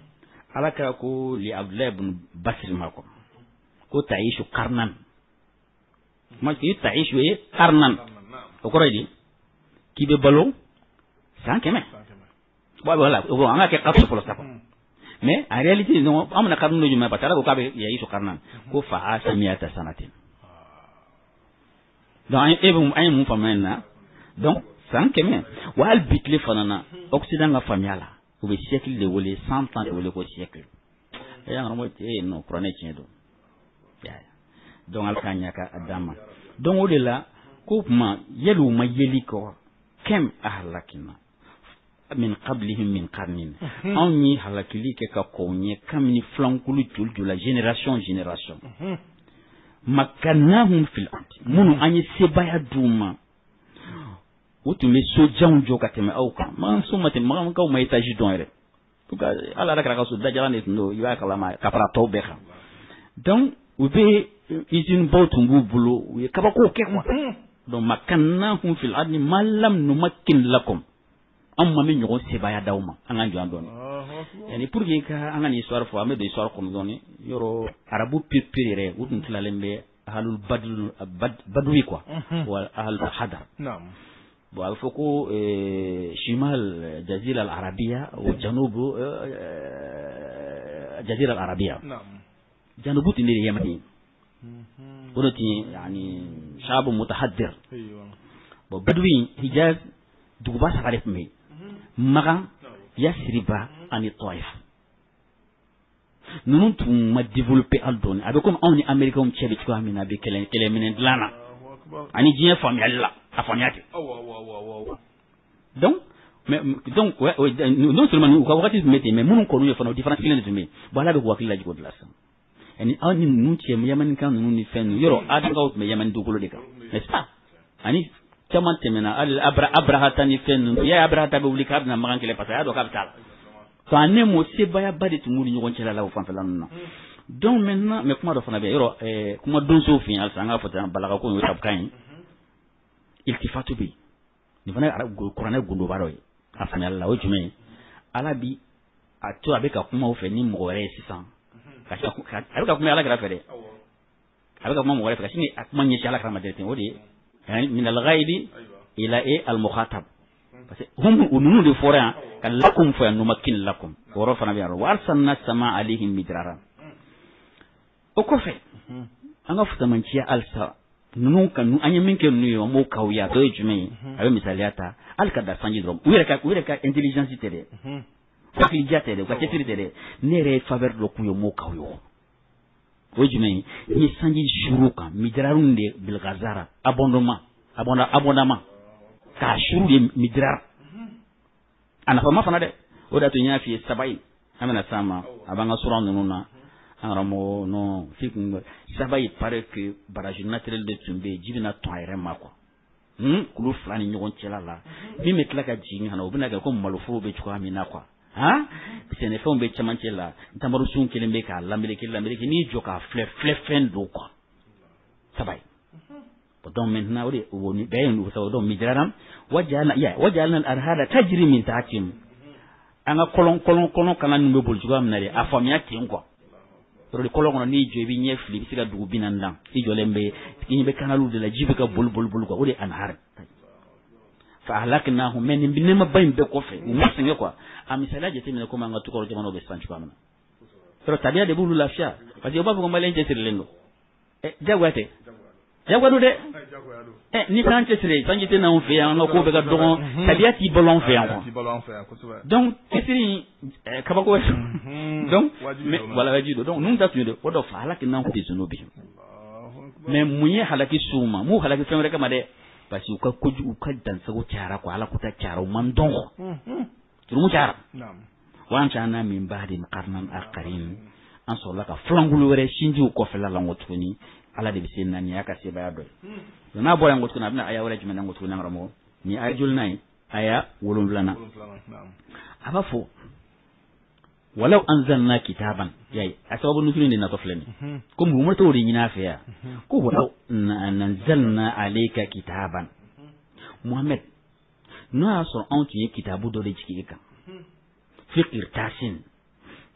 ala kɛra ko li Abdullah ibn Basir ma ko ta'ishu qarnan ma ki ta'ishu e qarnan o ko redi ki be balo san keme ba wala o anga ke qafsu pour ça mais en réalité non amna qarnu no juma patara ko kabe ya isu qarnan ko fa asamiyata sanatin donc ay mu famena donc san keme wal bitle fanana occident nga famiala ou be siècle de wole 100 ans de wole ko siècle et en mo non prenez tien do donc alkanya ka adama donc au delà كوبما يلو ما يليكو كم أهلكنا من قبلهم من قرنين أني هلكلي ككوني كم نفلان كل جل génération مكناهم في الأرض منو أني سبايا دوما وتمي سوجان جو كتمي أوكا ما سومتي ما كاو ما يتاجي دونير توكا على ذاك راسو دجالان يتنو يوا كلام كفرا توبخا donc وبي إذن بوتنبو بلو ويكبكو كيكوا donc makannahum fil ardi ma lam numakkin lakum amma min yogo sebaya dawma anga jo andon yani pour que ka anga ni histoire fo amé de histoire comme doni yoro arabu pipirere wutun tlalembe halul badwi quoi wa ahl hadar naam bo al foko shimal jazira al arabia wa janubu jazira al arabia naam janubu tindiri yamani ولتي يعني شعب متحضر بدوي حجاز دوبا سفارف مي مغا يسربا اني طائف نون تو ما ديفلوبي الدون ابيكم اوني امريكا تشيبي تشوا مينا بي كلي من دلانا اني جي فامي الله افانياتي donc non seulement nous quand vous mettez mais nous connaissons les différences les mais voilà de quoi qu'il a dit de là yani awni nunti yaman kan nuni fen yoro adagaut me yaman dugulo deka n'est-ce pas ani chaman temena al abrahata ni fen ya abrahata be wuli kabna magan kele pasa do kapital to ane mo se baya badi tumuri nyon cela la fan falan donc maintenant mais comment do fana be yoro kuma don so fin al sanga fota balaga ko yotab kan iltifatu bi ni fana qur'ana gundo baro afanya Allah o jume ala bi ato abeka kuma o fe ni mo re 600 abika kuma ala grafere abika kuma mo wala fakashini akuma nyeshi ala kama dete odi yani min al-ghaibi ila al-mukhatab parce que hum ununu de foran kan lakum fa numakkin lakum woro fana biya wa arsalna sama alaihim midrara o ko fe anga futa manchiya alsa nunu kan nu anya minke nu yo mo kawya to jume ayo misaliata alkada sanji drom wira ka intelligence tede fakili jate de kwa chefiri de nere faveur do kuyo mo kawyo wejumei ni sanji shuruka midrarunde bil ghazara abondama ka shuru de midrar ana fama fana de oda to nyafi sabai amana sama abanga suran nuna anramo no fikum sabai pare que barrage naturel de Tumbe jibina toire mako kulu flani nyogon chelala bi metla ka jinga hana obina ga ko malofo be chwa mina kwa ha sene fon be chamanchela tamaru sun kelembe ka lamiliki ni joka flefen do ko sabai donc maintenant odi woni bayen do so do mijaram wajana wajana al arhada tajri min tahtim anga kolon kana numbe bol juga amnare afamia tinko ro kolon ni jebi nye flip siga dugu binanda ijolembe kinbe kanalu de la jibeka bol ko odi anhar fa halaknahum men binema bayin be ko fe musinge quoi amisala jete mina ko manga tukoro jamano be sanchu pamana pero tabia de bulu lafia parce que babu ko malen jete lengo jagwate jagwado de ni kan jete sanjite na on fe an ko be ga dogon tabia ti bolon fe an donc kesiri kabako donc wala wajido donc nun tatu de wodo fa halaknahum bi zunubi mais munye halaki suma mu halaki femre kama de parce que ko dan sago tiara ko ala ko ta tiara man dongo turumu tiara naam wan chana min badi qarnan aqarin an so la ka flangulu were shinji ko fela la ngotuni ala de bisen nan ya ka se baya do na boya ngotuna na aya wala jima ngotuna ngamo ni ajul nay aya wolumlana abafo walau anzalna kitaban yayi asababu nuzulin din na tofleni ko mu murta wuri nyina fiya ko walau anzalna alayka kitaban muhammad no aso on tiye kitabu do de jikika fikir tasin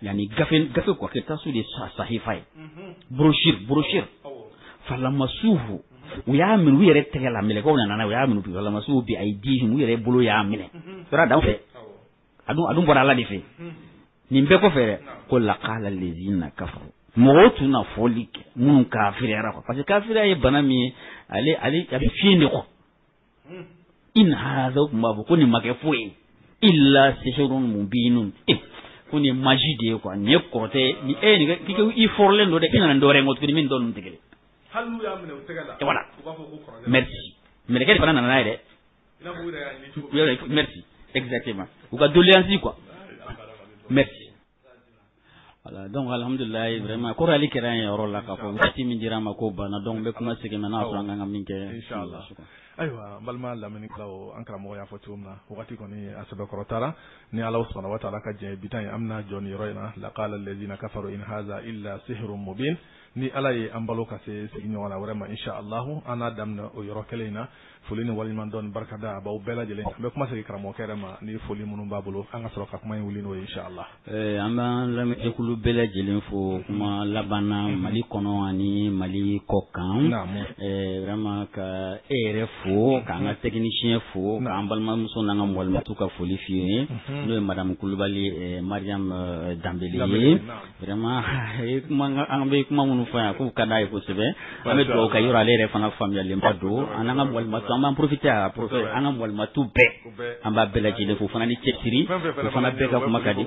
yani gafe ko ke tasu de sahifai brochure falamasuhu u y'a minɛ u yɛrɛ tɛgɛ la mɛlɛkɛw nana u y'a minɛ dugutigilakaw ma s'u bi a ye di u yɛrɛ bolo y'a minɛ sira dan fɛ a dun bɔra Ala de fɛ nin bɛɛ kɔfɛ dɛ ko laqala allazina kafaru mɔgɔw tun na fɔli kɛ minnu kafiriyara quoi parce que kafiriya ye bana min ye ale a bɛ fiɲɛ de kɔ in hadha u tun b'a fɔ ko nin ma kɛ foyi illa sihrun mubinun ko nin magie de ye quoi nin ye kɔrɔtɛ ni e nin kɛ i fɔrɔlen don dɛ i nana nin dɔwɛrɛ ye tuguni min dɔ ninnu tɛ kelen hali n'u y'a minɛ u tɛgɛ la voilà u b'a fɔ ko kɔrɔtɛ merci mɛlɛkɛ de fana nana n'a ye dɛ i n'a fɔ u yɛrɛ y'a ɲini cogo merci exactement u ka doléance quoi merci voilà donc alhamdulillah vraiment ko rali kɛra ye yɔrɔ la k'a fɔ waati min dira ma ko banna donc n bɛ kuma segin n'a sɔrɔ an kan ka min kɛ inshallah ayiwa n balima lamɛnnikɛlaw an karamɔgɔ y'a fɔ cogo min na wagati kɔni a sɛbɛkɔrɔtara ni Ala subhanahu wa ta'ala ka jɛn bi tan ye an bɛna jɔ nin yɔrɔ in na laqala allazina kafaru in hadha illa sihrun mubin ni Ala ye an balo ka se sigiɲɔgɔn na wɛrɛ ma inshallah an n'a daminɛ o yɔrɔ kelen in na foli ni waliɲuman dɔn barikada a b'aw bɛɛ lajɛlen n bɛ kuma segin karamɔgɔkɛ yɛrɛ ma ni foli minnu b'a bolo an ka sɔrɔ ka kuma in wuli n'o ye inshallah an b'an lamɛnjɛkulu bɛɛ lajɛlen fo kuma laban na Mali kɔnɔ ani Mali kɔ kan vraiment ka e yɛrɛ fo k'an ka technicien fo k'an balimamuso n'an ka mɔgɔlimatu ka foli f'i ye n'o ye madame Kulibali Mariam Dambele ye vraiment an bɛ kuma minnu fɔ yan k'u ka d'a ye kosɛbɛ an bɛ dugawu kɛ yɔrɔ ale yɛrɛ fana faamuyalenba don an n'an ka mɔgɔlimatu an b'an profiter an ka mɔgɔlimatu bɛɛ an b'a bɛɛ lajɛlen fo fana ni cɛsiri o fana bɛɛ ka kuma ka di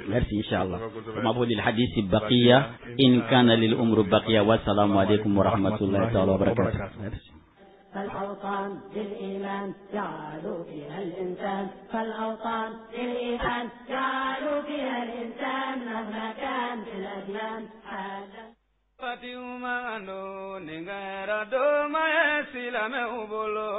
merci inshallah ma fɔ lil hadisi baqiya in kana lil umri baqiya wa assalamu alaikum wa rahmatullahi ta'ala wa barakatuh merci فالأوطان للإيمان جعلوا فيها الإنسان فالأوطان للإيمان جعلوا فيها الإنسان مهما كان في الأديان حالا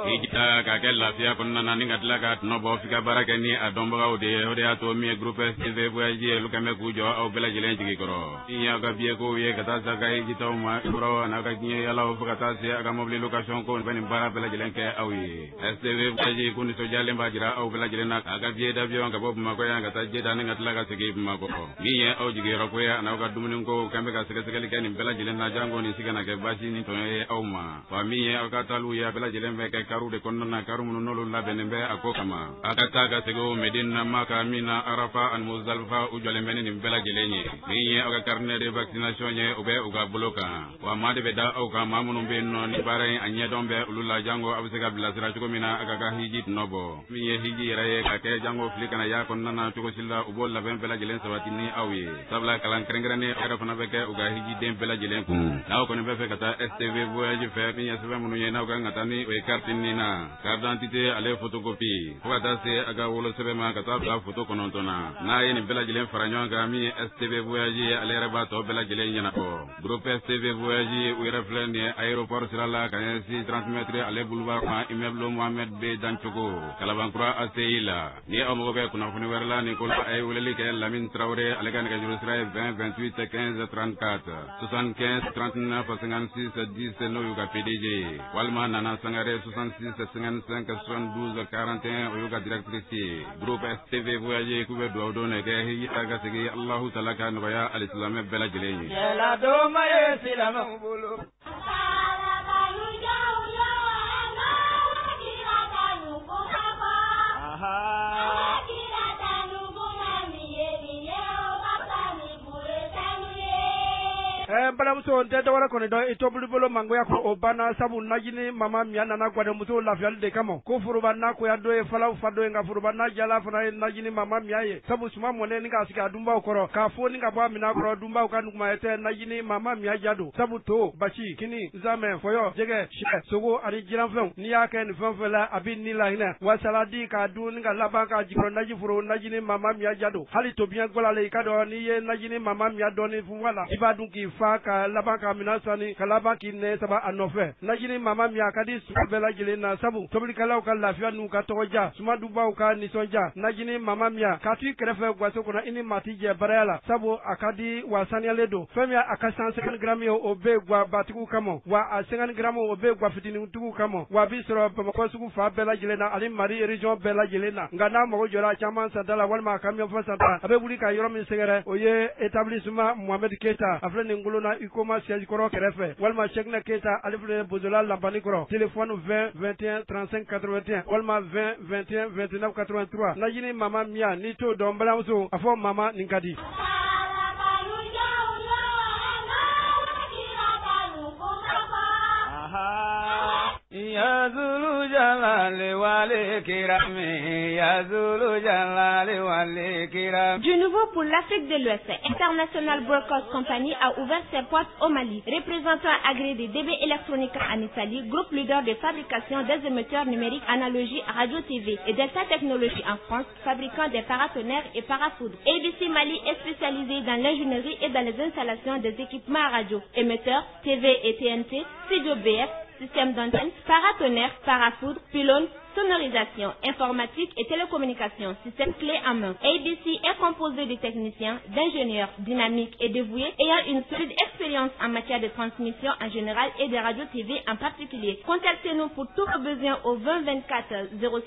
ita ka kɛ lafiya kɔnɔna na ni ka tila ka tɔnɔbɔ f'i ka baara kɛ ni a dɔnbagaw de ye o de y'a to min ye groupe STV voyage ye olu kan bɛ k'u jɔ aw bɛɛ lajɛlen jigi kɔrɔ i y'aw ka billet kow ye ka taa se a ka hijitaw ma kɔrɔ n'a ka diɲɛ yalaw fo ka taa se a ka mobili location ko bɛ nin baara bɛɛ lajɛlen kɛ aw ye STV voyage ko nisɔndiyalen b'a jira aw bɛɛ lajɛlen na a ka billet d'avion ka bɔ Bamakɔ yan ka taa Jeda ni ka tila ka segin Bamakɔ min ye aw jigiyɔrɔ ko ye a n'aw ka dumuni ko kan bɛ ka sɛgɛsɛgɛli kɛ nin bɛɛ lajɛlen na jango ni siga na kɛ basi ni tɔɲɔ ye aw ma wa min ye aw ka taaliw ye a bɛɛ lajɛlen bɛ kɛ karu de kɔnɔna na karu minnu n'olu labɛnnen bɛ a ko kama a ka taa ka segin Medina Maka Mina Arafa ani Muzdalifa u jɔlen bɛ ni nin bɛɛ lajɛlen ye min ye aw ka carnet de vaccination ye o bɛ u ka bolo kan wa maa de bɛ da aw kan maa minnu bɛ yen nɔ ni baara in a ɲɛdɔn bɛ olu la jango a bɛ se ka bilasira cogo min na a ka hiji nɔbɔ min ye hiji yɛrɛ ye ka kɛ jango fili kana y'a kɔnɔna na cogo si la u b'o labɛn bɛɛ lajɛlen sabati ni aw ye sabula kalan kɛrɛnkɛrɛnnen yɛrɛ fana bɛ kɛ u ka hijiden bɛɛ lajɛlen kun n'aw kɔni bɛ fɛ ka taa STV voyage fɛ min ye sɛbɛn minnu ye n'aw kan ka taa ni o ye carte nin na carte d'identité ale photocopie fo ka taa se a ka wolosɛbɛn ma ka taa bila photo 9 na n'a ye nin bɛɛ lajɛlen fara ɲɔgɔn kan min ye STV voyage ye ale yɛrɛ b'a tɔ bɛɛ lajɛlen ɲɛnabɔ groupe STV voyage u yɛrɛ filɛ nin ye aéroport sira la ka ɲɛsin 30 mètres ale boulevard kan immeuble Mohamed B Dancogo Kalabankura ACI la ni aw mago bɛ kunnafoni wɛrɛ la nin ko la a ye weleli kɛ Lamine Traoré ale ka nɛgɛjuru sira ye 20 28 15 34 75 39 56 10 n'o y'u ka PDG walima Nana Sangare 66 55 72 41 o y'u ka directrice ye groupe STV voyage k'u bɛ dugawu don de kɛ hijita ka segin Alahu Taala ka nɔgɔya alisilamɛ bɛɛ lajɛlen ye. Yɛlɛdoma ye silamɛw bolo. balamuso n tɛ dɔwɛrɛ kɔni dɔn i tobili bolo mangoya ko o banna sabu najini mama miya nana gwadenmuso lafiyali de kama ko foroba n'a koya dɔ ye falaw fa dɔ ye nka foroba n'a jala fana ye najini mama miya ye sabu suma mɔnen ni ka sigi a dunbaw kɔrɔ k'a fo ni ka bɔ a mina kɔrɔ dunbaw ka nugumayɛ tɛ najini mama miya ja don sabu to basi kini zamɛ fɔyɔ jɛgɛ sɛ sogo ani jiranfɛnw n'i y'a kɛ nin fɛn fɛn la a b'i ni lahinɛ wa saladi k'a dun ni ka laban k'a jikɔrɔ naji foro najini mama miya ja don hali tobiɲɛ gwala le i ka dɔn n'i ye najini mama miya dɔɔni funwa la i b'a dun k'i fa ka laban k'a mina sani ka laban k'i nɛ saba a nɔfɛ najini mama miya ka di sugu bɛɛ lajɛlen na sabu tobilikɛlaw ka lafiya n'u ka tɔgɔja sumadubaw ka nisɔnja najini mama miya k'a to i kɛrɛfɛ gaso kɔnɔ i ni maa t'i jɛ baraya la sabu a ka di wa saniyalen don fɛn min a ka 150 grammes ye o bɛ gwa batigiw kama wa a 50 grammes o bɛ gwa fitinitigiw kama wa a b'i sɔrɔ bamakɔ sugu fa bɛɛ lajɛlen na ani mali région bɛɛ lajɛlen na nka n'a mago jɔra caman santa la walima a ka min fɔ santa a bɛ wuli ka yɔrɔ min sɛgɛrɛ o ye établissement Mohamed Keita a filɛ nin ngolo na iko Goma siège kɔrɔ kɛrɛfɛ walima Cheikhna Keita ale fana Bozola Lampani kɔrɔ téléphone 20 21 35 81 walima 20 21 29 83 Najini Mama Mia ni to dɔn balimamuso a fɔ mama nin ka di. Ya Zulu Jalali wal Kiram, Ya Zulu Jalali wal Kiram. Du nouveau pour l'Afrique de l'Ouest, International Broadcast Company a ouvert ses portes au Mali. Représentant agréé de DB Electronica en Italie, groupe leader de fabrication des émetteurs numériques analogie radio TV et Delta Technologies en France, fabricant des paratonnerres et parafoudres. ABC Mali est spécialisé dans l'ingénierie et dans les installations des équipements radio, émetteurs, TV et TNT, studio BF, système d'antenne, paratonnerre, parafoudre, pylône, sonorisation, informatique et télécommunications, système clé en main. ABC est composé de techniciens, d'ingénieurs dynamiques et dévoués ayant une solide expérience en matière de transmission en général et de radio-TV en particulier. Contactez-nous pour tous vos besoins au 20 24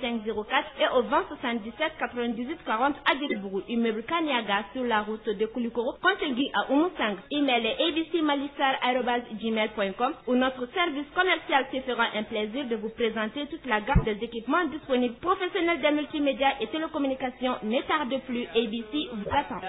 05 04 et au 20 77 98 40 à Djibouti, immeuble Kaniaga sur la route de Koulikoro, Kontengui à Oumousang. Email est abcmalissar@gmail.com ou notre service commercial se fera un plaisir de vous présenter toute la gamme des équipements disponibles. Professionnels des multimédias et télécommunications, ne tardez plus, ABC vous attend.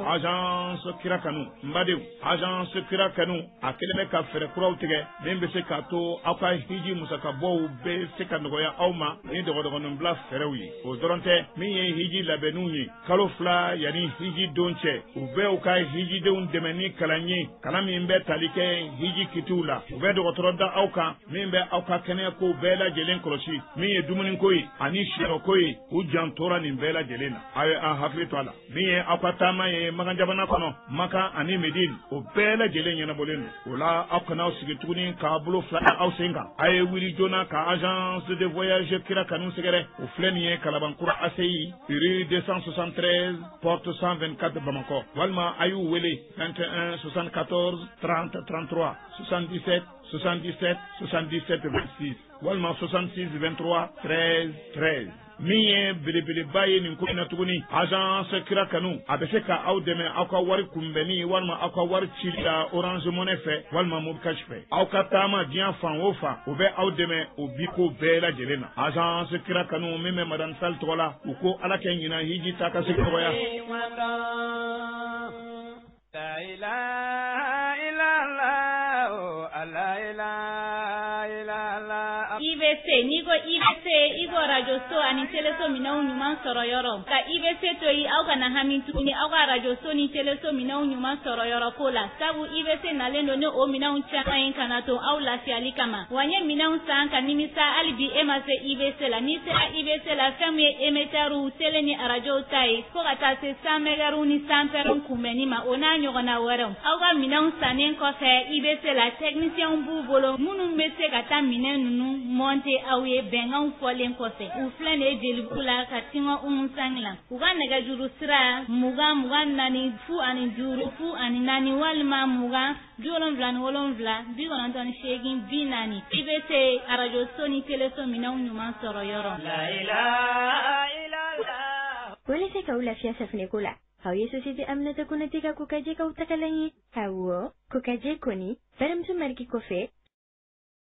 Agence Kirakanu Mbadeu Agence Kirakanu a kelebe ka fere kuraw tigɛ min bɛ se k'a to aw ka hiji musaka bɔw bɛ se ka nɔgɔya aw ma ni dɔgɔdɔgɔnin bila fɛrɛw ye o dɔrɔn tɛ min ye hiji labɛnniw ye kalo 2 yanni hiji don cɛ u bɛ u ka hijidenw dɛmɛ ni kalan ye kalan min bɛ tali kɛ hiji kitiw la u bɛ dɔgɔtɔrɔ da aw kan min bɛ aw ka kɛnɛyako bɛɛ lajɛlen kɔlɔsi min ye dumuniko ye ani siyɔrɔko ye u jantora nin bɛɛ lajɛlen na a ye an hakili to a la min ye aw ka taama ye Makan jamana kɔnɔ Maka ani Medine o bɛɛ lajɛlen ɲɛnabɔlen don o la aw kana aw sigi tuguni k'a bolo fila aw sen kan a ye wuli joona ka agence de voyage Kira Kanu sɛgɛrɛ o filɛ nin ye Kalabankura ACI rue 273 porte 124 Bamakɔ walima a y'u wele 21 74 30 33 77 77 77 26 walima 66 23 13 13 min ye belebeleba ye nin ko in na tuguni agence Kira Kanu a bɛ se ka aw dɛmɛ aw ka wari kunbɛnni walima aw ka wari cili la Orange Money fɛ walima Mobile Cash fɛ aw ka taama diɲɛ fan o fan o bɛ aw dɛmɛ o biko bɛɛ lajɛlen na agence Kira Kanu min bɛ Madame Sall tɔgɔ la u ko Ala kɛ ɲina hiji ta ka se nɔgɔya. La ilaha illallah, la ilaha illallah. IBC niko IBC iko radio so ani teleso minau nyuma soro yoro ka IBC to yi au kana hamintu ni au ka radio so ni teleso minau nyuma soro yoro kola sabu IBC na lendo ne o minau chaka yin kana to au la fiali kama wanye minau sanka nimisa alibi emase IBC la ni se IBC la famille emetaru tele ni radio tai ko kata se 100 megaru ni 100 peron kumeni ma ona nyogona wero au ka minau sanen ko fe IBC la technicien bu bolo munu mese kata minen nunu monte awe bengan folen kose u flane jelibula katinga umusangla uga nega juru sira muga nani fu ani juru fu ani nani walma muga jolon vlan wolon vla bi kono ton shegin binani IBC arajo soni teleso minau nyuma soro yoro La ilaha illallah. Wala sa kaula fiya sa fnekula Hauye société amna ta kuna tika kukaje ka utakalanye hawo kukaje koni baram su marki kofe